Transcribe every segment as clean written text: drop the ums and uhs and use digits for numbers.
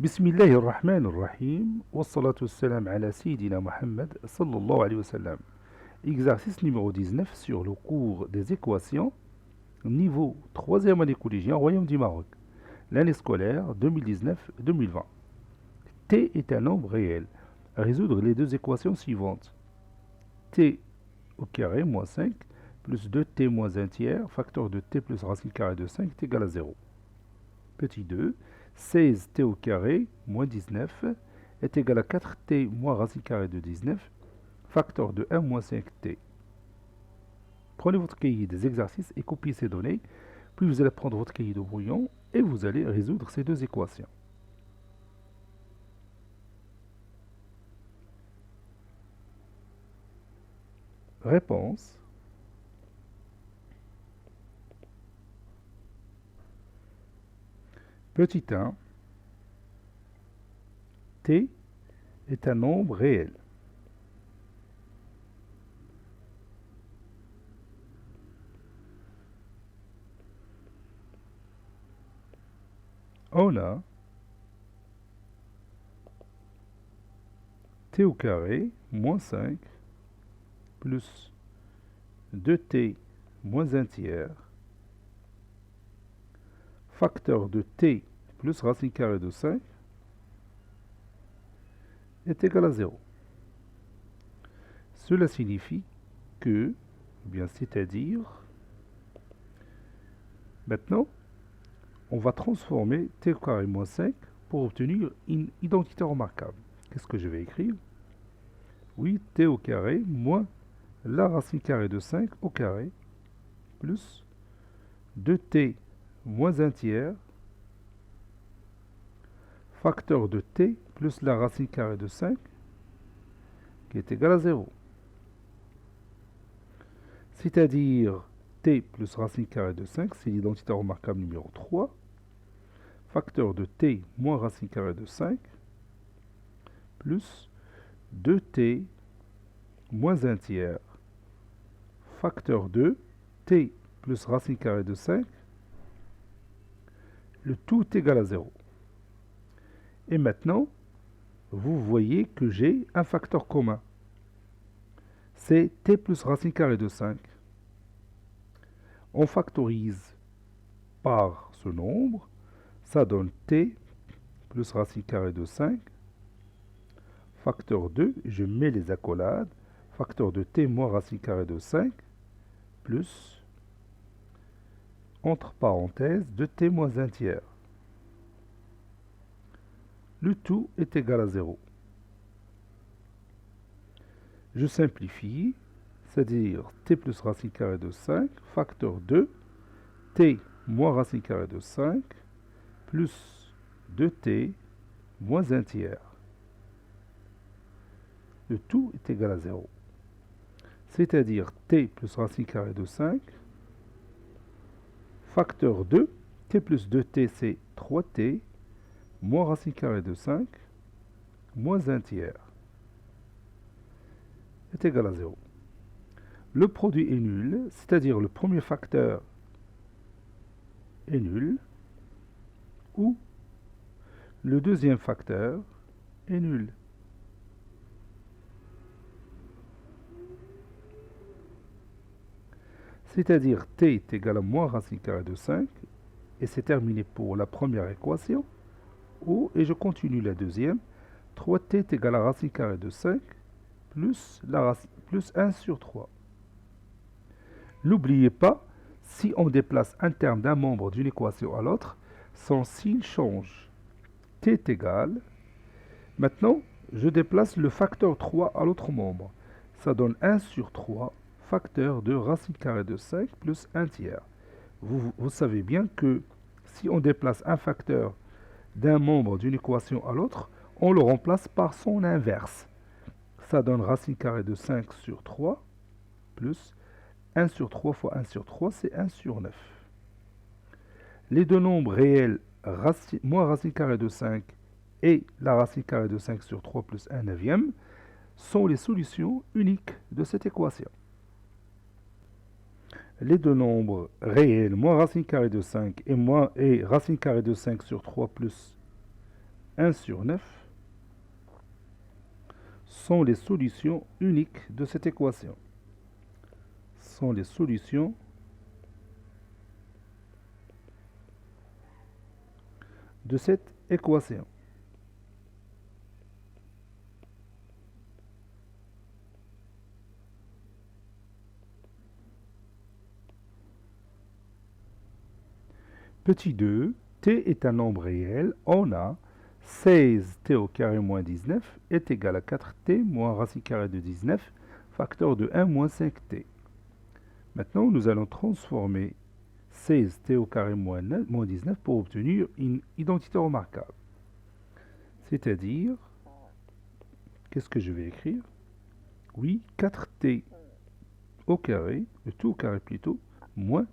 بسم الله الرحمن الرحيم والصلاة والسلام على سيدنا Mohammed sallallahu alayhi wa sallam. Exercice numéro 19 sur le cours des équations, niveau 3e année collégienne, Royaume du Maroc. L'année scolaire 2019-2020. T est un nombre réel. Résoudre les deux équations suivantes. T au carré moins 5 plus 2t moins 1 tiers, facteur de t plus racine carrée de 5 est égal à 0. Petit 2, 16t au carré moins 19 est égal à 4t moins racine carrée de 19, facteur de 1 moins 5t. Prenez votre cahier des exercices et copiez ces données, puis vous allez prendre votre cahier de brouillon et vous allez résoudre ces deux équations. Réponse. Petit 1, t est un nombre réel. On a t au carré moins 5 plus 2t moins 1 tiers, facteur de t plus racine carrée de 5 est égal à 0. Cela signifie que, bien c'est-à-dire, maintenant, on va transformer t au carré moins 5 pour obtenir une identité remarquable. Qu'est-ce que je vais écrire? Oui, t au carré moins la racine carrée de 5 au carré plus 2t moins 1 tiers, facteur de t plus la racine carrée de 5 qui est égal à 0. C'est-à-dire t plus racine carrée de 5, c'est l'identité remarquable numéro 3, facteur de t moins racine carrée de 5 plus 2t moins 1 tiers, facteur de t plus racine carrée de 5, le tout est égal à 0. Et maintenant, vous voyez que j'ai un facteur commun. C'est t plus racine carrée de 5. On factorise par ce nombre, ça donne t plus racine carrée de 5, facteur 2, je mets les accolades, facteur de t moins racine carrée de 5, plus, entre parenthèses, 2t moins 1 tiers. Le tout est égal à 0. Je simplifie, c'est-à-dire t plus racine carrée de 5, facteur 2, t moins racine carrée de 5, plus 2t moins 1 tiers. Le tout est égal à 0. C'est-à-dire t plus racine carrée de 5, facteur 2, t plus 2t c'est 3t, moins racine carrée de 5, moins 1 tiers, est égal à 0. Le produit est nul, c'est-à-dire le premier facteur est nul, ou le deuxième facteur est nul. C'est-à-dire t est égal à moins racine carrée de 5, et c'est terminé pour la première équation, ou, et je continue la deuxième, 3t est égal à racine carrée de 5, plus 1 sur 3. N'oubliez pas, si on déplace un terme d'un membre d'une équation à l'autre, son signe change. T est égal. Maintenant, je déplace le facteur 3 à l'autre membre. Ça donne 1 sur 3, facteur de racine carrée de 5 plus 1 tiers. Vous savez bien que si on déplace un facteur d'un membre d'une équation à l'autre, on le remplace par son inverse. Ça donne racine carrée de 5 sur 3 plus 1 sur 3 fois 1 sur 3, c'est 1 sur 9. Les deux nombres réels, moins racine carrée de 5 et la racine carrée de 5 sur 3 plus 1 neuvième, sont les solutions uniques de cette équation. Les deux nombres réels, moins racine carrée de 5 et racine carrée de 5 sur 3 plus 1 sur 9 sont les solutions uniques de cette équation. Sont les solutions de cette équation. Petit 2, t est un nombre réel, on a 16t au carré moins 19 est égal à 4t moins racine carrée de 19, facteur de 1 moins 5t. Maintenant, nous allons transformer 16t au carré moins 19 pour obtenir une identité remarquable. C'est-à-dire, qu'est-ce que je vais écrire? Oui, 4t au carré, le tout au carré plutôt, moins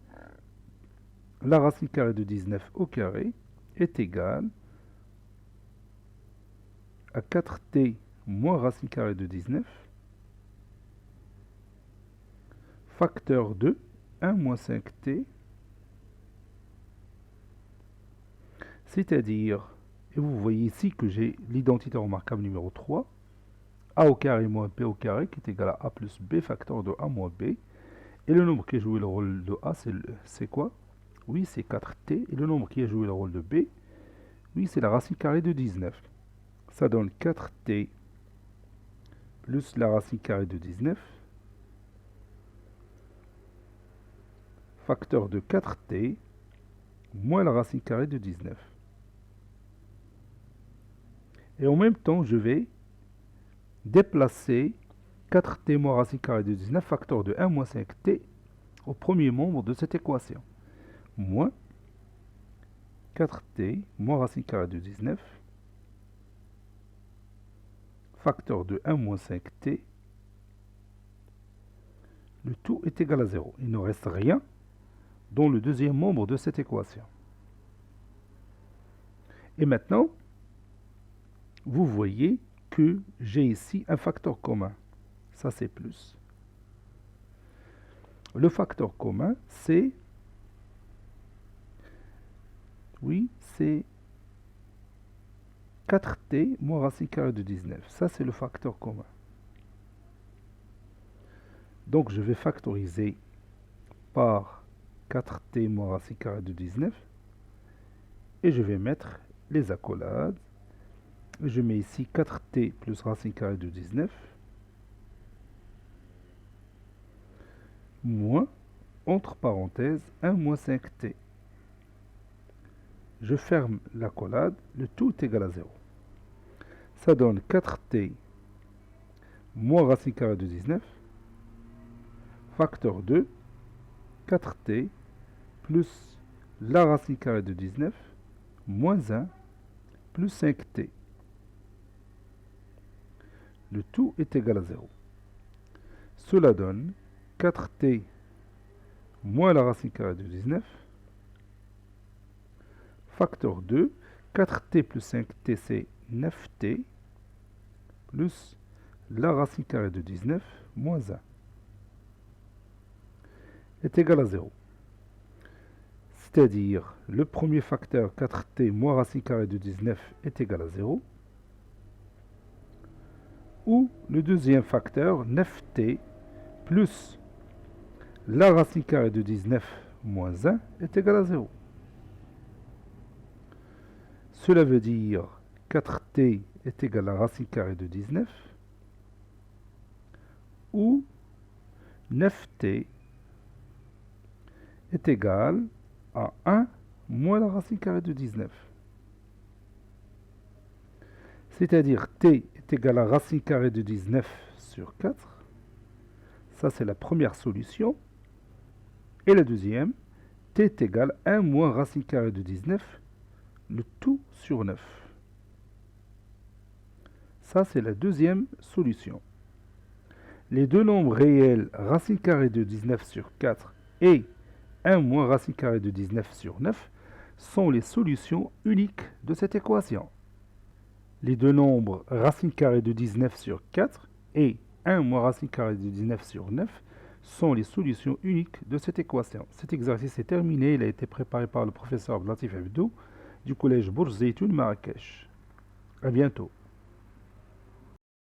la racine carrée de 19 au carré est égale à 4t moins racine carrée de 19 facteur de 1 moins 5t, c'est-à-dire, et vous voyez ici que j'ai l'identité remarquable numéro 3, a au carré moins b au carré qui est égal à a plus b facteur de a moins b, et le nombre qui a joué le rôle de a, c'est quoi? Oui, c'est 4t, et le nombre qui a joué le rôle de b, oui, c'est la racine carrée de 19. Ça donne 4t plus la racine carrée de 19, facteur de 4t moins la racine carrée de 19. Et en même temps, je vais déplacer 4t moins racine carrée de 19, facteur de 1 moins 5t, au premier membre de cette équation. Moins 4t moins racine carrée de 19, facteur de 1 moins 5t, le tout est égal à 0. Il ne reste rien dans le deuxième membre de cette équation. Et maintenant, vous voyez que j'ai ici un facteur commun. Ça, c'est plus. Le facteur commun, c'est... Oui, c'est 4t moins racine carrée de 19. Ça, c'est le facteur commun. Donc, je vais factoriser par 4t moins racine carrée de 19. Et je vais mettre les accolades. Je mets ici 4t plus racine carrée de 19. Moins, entre parenthèses, 1 moins 5t. Je ferme l'accolade, le tout est égal à 0. Ça donne 4t moins racine carrée de 19, facteur de 4t plus la racine carrée de 19, moins 1, plus 5t. Le tout est égal à 0. Cela donne 4t moins la racine carrée de 19, facteur 2, 4t plus 5t, c'est 9t, plus la racine carrée de 19, moins 1, est égal à 0. C'est-à-dire, le premier facteur, 4t moins racine carrée de 19, est égal à 0. Ou le deuxième facteur, 9t, plus la racine carrée de 19, moins 1, est égal à 0. Cela veut dire 4t est égal à racine carrée de 19 ou 9t est égal à 1 moins la racine carrée de 19. C'est-à-dire t est égal à racine carrée de 19 sur 4. Ça, c'est la première solution. Et la deuxième, t est égal à 1 moins racine carrée de 19, le tout sur 9. Ça, c'est la deuxième solution. Les deux nombres réels, racine carrée de 19 sur 4 et 1 moins racine carrée de 19 sur 9, sont les solutions uniques de cette équation. Les deux nombres racine carrée de 19 sur 4 et 1 moins racine carrée de 19 sur 9 sont les solutions uniques de cette équation. Cet exercice est terminé. Il a été préparé par le professeur Abdelatif Abdou du collège Bourg Zeytoun Marrakech. À bientôt.